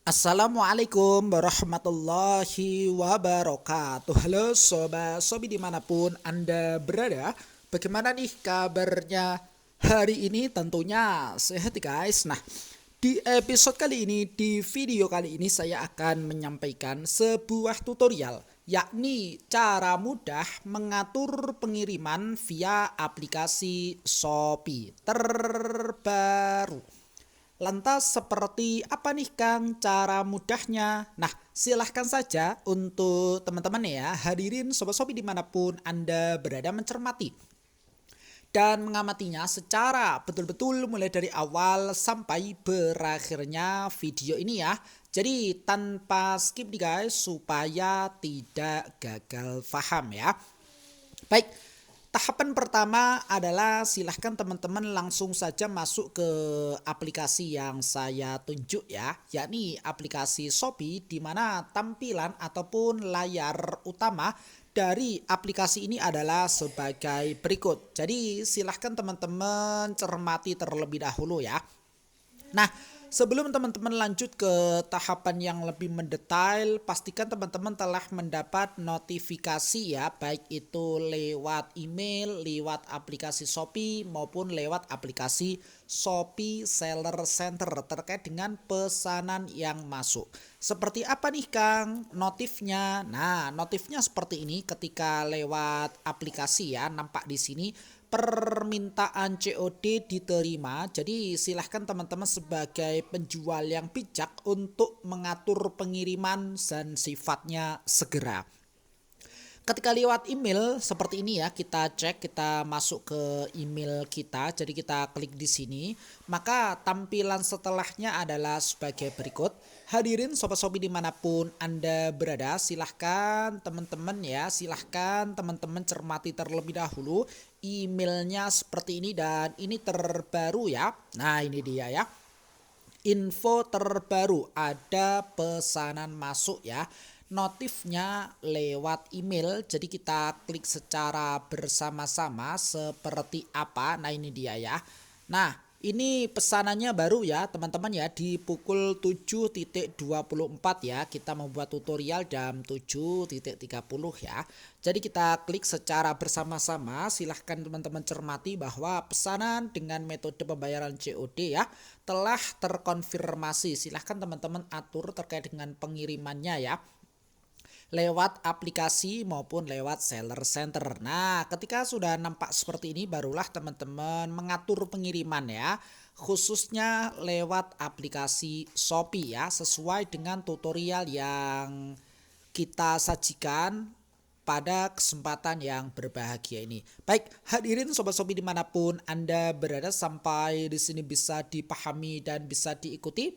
Assalamualaikum warahmatullahi wabarakatuh. Halo sobat sobi dimanapun Anda berada. Bagaimana nih kabarnya hari ini? Tentunya sehat guys. Nah, di episode kali ini, di video kali ini saya akan menyampaikan sebuah tutorial, yakni cara mudah mengatur pengiriman via aplikasi Shopee terbaru. Lantas seperti apa nih Kang cara mudahnya? Nah, silahkan saja untuk teman-teman ya, hadirin sobat-sobi dimanapun Anda berada mencermati dan mengamatinya secara betul-betul mulai dari awal sampai berakhirnya video ini ya. Jadi tanpa skip nih guys supaya tidak gagal paham ya. Baik, tahapan pertama adalah silahkan teman-teman langsung saja masuk ke aplikasi yang saya tunjuk ya, yakni aplikasi Shopee, di mana tampilan ataupun layar utama dari aplikasi ini adalah sebagai berikut. Jadi silahkan teman-teman cermati terlebih dahulu ya. Nah, sebelum teman-teman lanjut ke tahapan yang lebih mendetail, pastikan teman-teman telah mendapat notifikasi ya, baik itu lewat email, lewat aplikasi Shopee maupun lewat aplikasi Shopee Seller Center terkait dengan pesanan yang masuk. Seperti apa nih Kang notifnya? Nah, notifnya seperti ini ketika lewat aplikasi ya, nampak di sini permintaan COD diterima. Jadi silahkan teman-teman sebagai penjual yang bijak untuk mengatur pengiriman dan sifatnya segera. Ketika lewat email seperti ini ya, kita cek, kita masuk ke email kita. Jadi kita klik di sini, maka tampilan setelahnya adalah sebagai berikut. Hadirin sobat-sobi dimanapun Anda berada, silahkan teman-teman ya, silahkan teman-teman cermati terlebih dahulu emailnya seperti ini, dan ini terbaru ya. Nah, ini dia ya, info terbaru, ada pesanan masuk ya, notifnya lewat email. Jadi kita klik secara bersama-sama seperti apa. Nah, ini dia ya. Nah, ini pesanannya baru ya teman-teman ya, di pukul 7.24 ya. Kita membuat tutorial jam 7.30 ya. Jadi kita klik secara bersama-sama. Silahkan teman-teman cermati bahwa pesanan dengan metode pembayaran COD ya telah terkonfirmasi. Silahkan teman-teman atur terkait dengan pengirimannya ya, lewat aplikasi maupun lewat seller center. Nah, ketika sudah nampak seperti ini, barulah teman-teman mengatur pengiriman ya, khususnya lewat aplikasi Shopee ya, sesuai dengan tutorial yang kita sajikan pada kesempatan yang berbahagia ini. Baik, hadirin sobat Shopee dimanapun Anda berada, sampai di sini bisa dipahami dan bisa diikuti.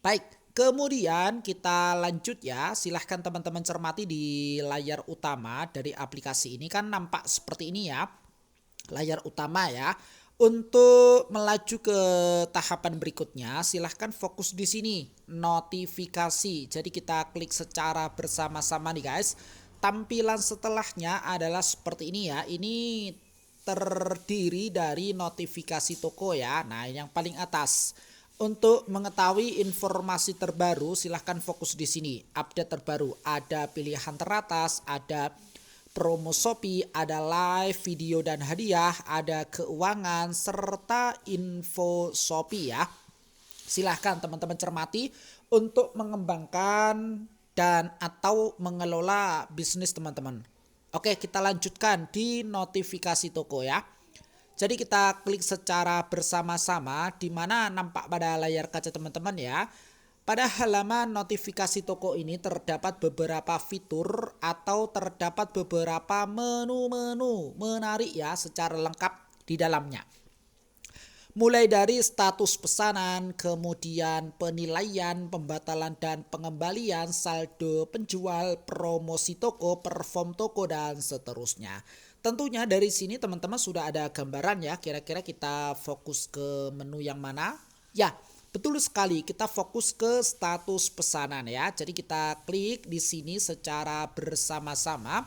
Baik, kemudian kita lanjut ya. Silahkan teman-teman cermati di layar utama dari aplikasi ini, kan nampak seperti ini ya, layar utama ya. Untuk melaju ke tahapan berikutnya, silahkan fokus di sini, notifikasi. Jadi kita klik secara bersama-sama nih guys. Tampilan setelahnya adalah seperti ini ya. Ini terdiri dari notifikasi toko ya. Nah, yang paling atas. Untuk mengetahui informasi terbaru, silahkan fokus di sini. Update terbaru, ada pilihan teratas, ada promo Shopee, ada live, video dan hadiah, ada keuangan, serta info Shopee ya. Silahkan teman-teman cermati untuk mengembangkan dan atau mengelola bisnis teman-teman. Oke, kita lanjutkan di notifikasi toko ya. Jadi kita klik secara bersama-sama, di mana nampak pada layar kaca teman-teman ya. Pada halaman notifikasi toko ini terdapat beberapa fitur atau terdapat beberapa menu-menu menarik ya secara lengkap di dalamnya. Mulai dari status pesanan, kemudian penilaian, pembatalan dan pengembalian, saldo penjual, promosi toko, perform toko, dan seterusnya. Tentunya dari sini teman-teman sudah ada gambaran ya, kira-kira kita fokus ke menu yang mana? Ya, betul sekali, kita fokus ke status pesanan ya. Jadi kita klik di sini secara bersama-sama.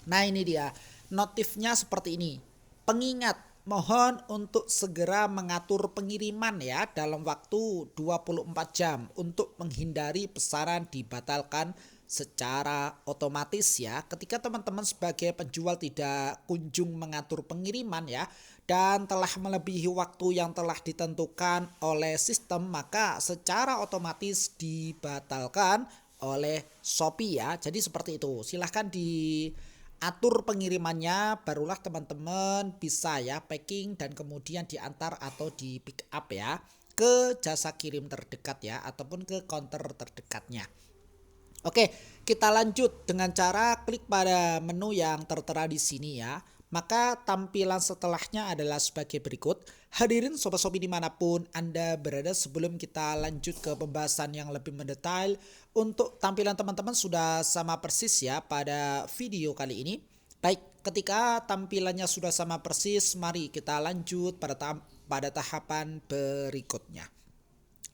Nah, ini dia, notifnya seperti ini. Pengingat, mohon untuk segera mengatur pengiriman ya dalam waktu 24 jam untuk menghindari pesanan dibatalkan secara otomatis ya. Ketika teman-teman sebagai penjual tidak kunjung mengatur pengiriman ya dan telah melebihi waktu yang telah ditentukan oleh sistem, maka secara otomatis dibatalkan oleh Shopee ya. Jadi seperti itu. Silahkan diatur pengirimannya, barulah teman-teman bisa ya packing dan kemudian diantar atau di pick up ya ke jasa kirim terdekat ya ataupun ke counter terdekatnya. Oke, kita lanjut dengan cara klik pada menu yang tertera di sini ya. Maka tampilan setelahnya adalah sebagai berikut. Hadirin Sobat Shopee dimanapun Anda berada, sebelum kita lanjut ke pembahasan yang lebih mendetail, untuk tampilan teman-teman sudah sama persis ya pada video kali ini. Baik, ketika tampilannya sudah sama persis, mari kita lanjut pada tahapan berikutnya.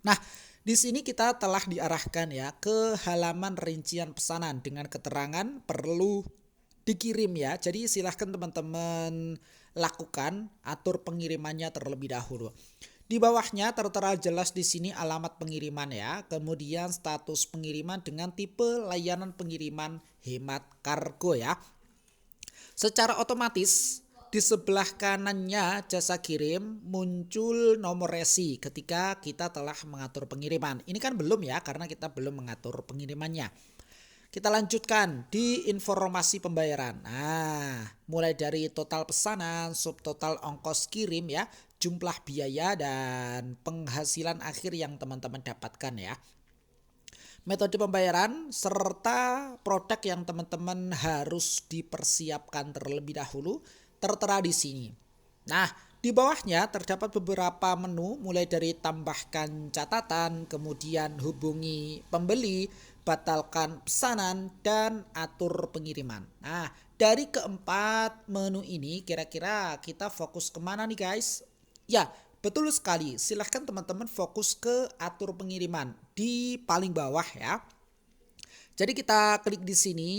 Nah, di sini kita telah diarahkan ya ke halaman rincian pesanan dengan keterangan perlu dikirim ya. Jadi silahkan teman-teman lakukan atur pengirimannya terlebih dahulu. Di bawahnya tertera jelas di sini alamat pengiriman ya. Kemudian status pengiriman dengan tipe layanan pengiriman hemat kargo ya. Secara otomatis di sebelah kanannya jasa kirim muncul nomor resi ketika kita telah mengatur pengiriman. Ini kan belum ya karena kita belum mengatur pengirimannya. Kita lanjutkan di informasi pembayaran. Nah, mulai dari total pesanan, subtotal ongkos kirim ya, jumlah biaya dan penghasilan akhir yang teman-teman dapatkan ya. Metode pembayaran serta produk yang teman-teman harus dipersiapkan terlebih dahulu tertera di sini. Nah, di bawahnya terdapat beberapa menu mulai dari tambahkan catatan, kemudian hubungi pembeli, batalkan pesanan, dan atur pengiriman. Nah, dari keempat menu ini kira-kira kita fokus kemana nih guys? Ya, betul sekali. Silahkan teman-teman fokus ke atur pengiriman di paling bawah ya. Jadi kita klik di sini.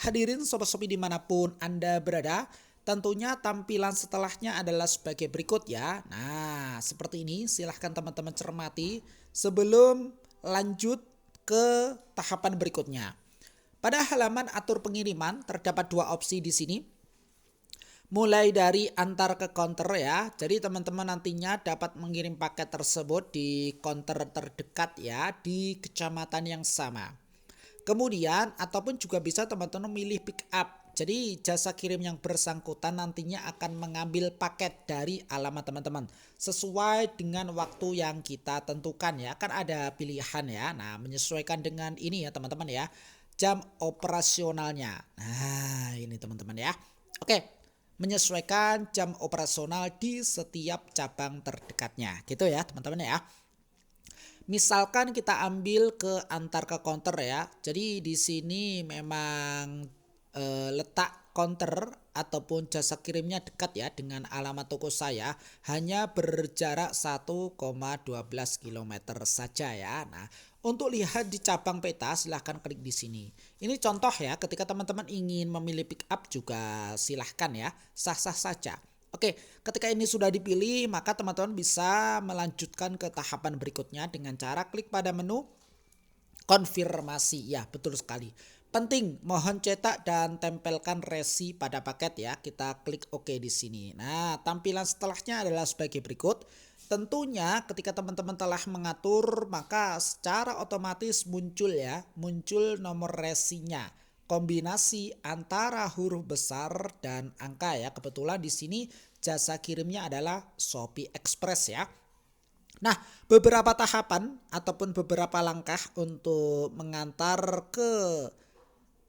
Hadirin Sobat Shopee dimanapun Anda berada, tentunya tampilan setelahnya adalah sebagai berikut ya. Nah, seperti ini. Silahkan teman-teman cermati sebelum lanjut ke tahapan berikutnya. Pada halaman atur pengiriman terdapat dua opsi di sini. Mulai dari antar ke counter ya. Jadi teman-teman nantinya dapat mengirim paket tersebut di counter terdekat ya di kecamatan yang sama. Kemudian ataupun juga bisa teman-teman milih pick up. Jadi jasa kirim yang bersangkutan nantinya akan mengambil paket dari alamat teman-teman sesuai dengan waktu yang kita tentukan ya. Kan ada pilihan ya. Nah, menyesuaikan dengan ini ya teman-teman ya. Jam operasionalnya. Nah, ini teman-teman ya. Oke, menyesuaikan jam operasional di setiap cabang terdekatnya. Gitu ya teman-teman ya. Misalkan kita ambil ke antar ke counter ya. Jadi di sini memang letak counter ataupun jasa kirimnya dekat ya dengan alamat toko saya, hanya berjarak 1,12 km saja ya. Nah, untuk lihat di cabang peta silahkan klik di sini. Ini contoh ya, ketika teman-teman ingin memilih pick up juga silahkan ya, sah-sah saja. Oke, ketika ini sudah dipilih, maka teman-teman bisa melanjutkan ke tahapan berikutnya dengan cara klik pada menu konfirmasi. Ya, betul sekali. Penting, mohon cetak dan tempelkan resi pada paket ya. Kita klik OK di sini. Nah, tampilan setelahnya adalah sebagai berikut. Tentunya ketika teman-teman telah mengatur, maka secara otomatis muncul ya, muncul nomor resinya. Kombinasi antara huruf besar dan angka ya. Kebetulan di sini jasa kirimnya adalah Shopee Express ya. Nah, beberapa tahapan ataupun beberapa langkah untuk mengantar ke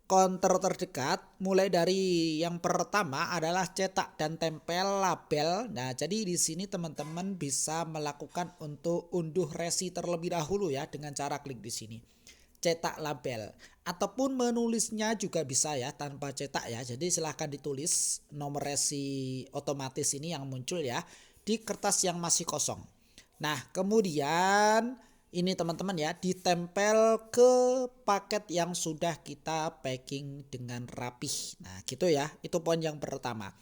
counter terdekat, mulai dari yang pertama adalah cetak dan tempel label. Nah, jadi di sini teman-teman bisa melakukan untuk unduh resi terlebih dahulu ya dengan cara klik di sini. Cetak label ataupun menulisnya juga bisa ya tanpa cetak ya. Jadi silahkan ditulis nomor resi otomatis ini yang muncul ya di kertas yang masih kosong. Nah, kemudian ini teman-teman ya ditempel ke paket yang sudah kita packing dengan rapih. Nah, gitu ya. Itu poin yang pertama.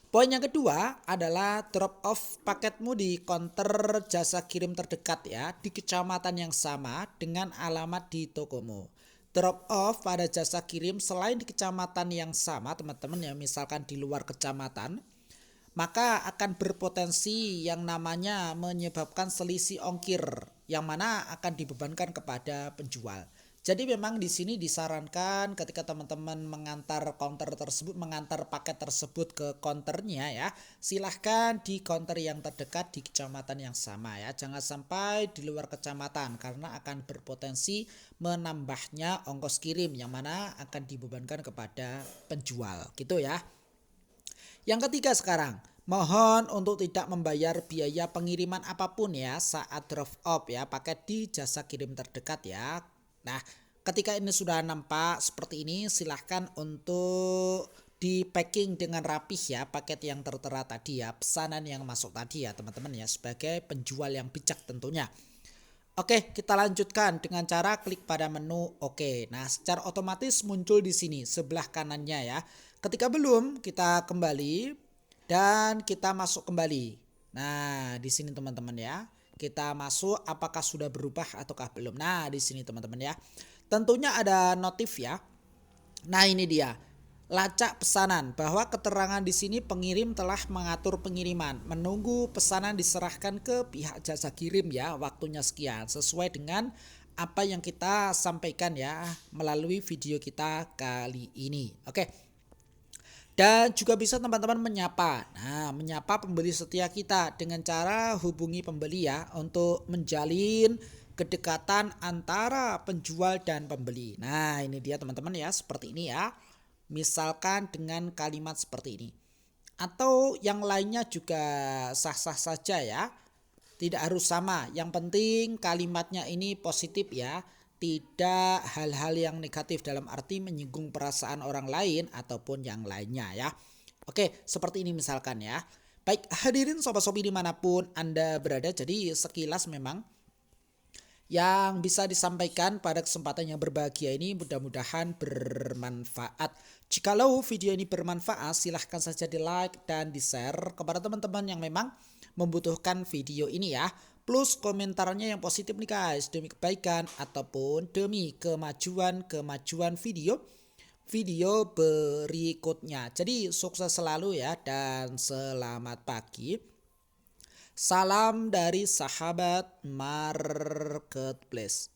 Poin yang kedua adalah drop off paketmu di counter jasa kirim terdekat ya, di kecamatan yang sama dengan alamat di tokomu. Drop off pada jasa kirim selain di kecamatan yang sama teman-teman ya, misalkan di luar kecamatan, maka akan berpotensi yang namanya menyebabkan selisih ongkir yang mana akan dibebankan kepada penjual. Jadi memang di sini disarankan ketika teman-teman mengantar paket tersebut ke counternya ya, silahkan di counter yang terdekat di kecamatan yang sama ya. Jangan sampai di luar kecamatan karena akan berpotensi menambahnya ongkos kirim yang mana akan dibebankan kepada penjual gitu ya. Yang ketiga sekarang, mohon untuk tidak membayar biaya pengiriman apapun ya saat drop off ya paket di jasa kirim terdekat ya. Nah, ketika ini sudah nampak seperti ini, silahkan untuk di packing dengan rapih ya paket yang tertera tadi ya, pesanan yang masuk tadi ya teman-teman ya, sebagai penjual yang bijak tentunya. Oke, kita lanjutkan dengan cara klik pada menu Oke. Nah, secara otomatis muncul di sini sebelah kanannya ya. Ketika belum, kita kembali dan kita masuk kembali. Nah, di sini teman-teman ya. Kita masuk apakah sudah berubah ataukah belum. Nah, di sini teman-teman ya. Tentunya ada notif ya. Nah, ini dia. Lacak pesanan bahwa keterangan di sini pengirim telah mengatur pengiriman, menunggu pesanan diserahkan ke pihak jasa kirim ya, waktunya sekian sesuai dengan apa yang kita sampaikan ya melalui video kita kali ini. Oke. Dan juga bisa teman-teman menyapa. Nah, menyapa pembeli setia kita dengan cara hubungi pembeli ya untuk menjalin kedekatan antara penjual dan pembeli. Nah, ini dia teman-teman ya, seperti ini ya. Misalkan dengan kalimat seperti ini. Atau yang lainnya juga sah-sah saja ya. Tidak harus sama. Yang penting kalimatnya ini positif ya. Tidak hal-hal yang negatif dalam arti menyinggung perasaan orang lain ataupun yang lainnya ya. Oke, seperti ini misalkan ya. Baik, hadirin sobat-sobi dimanapun Anda berada. Jadi sekilas memang yang bisa disampaikan pada kesempatan yang berbahagia ini mudah-mudahan bermanfaat. Jikalau video ini bermanfaat, silahkan saja di like dan di share kepada teman-teman yang memang membutuhkan video ini ya. Plus komentarnya yang positif nih guys, demi kebaikan ataupun demi kemajuan video berikutnya. Jadi sukses selalu ya dan selamat pagi. Salam dari sahabat marketplace.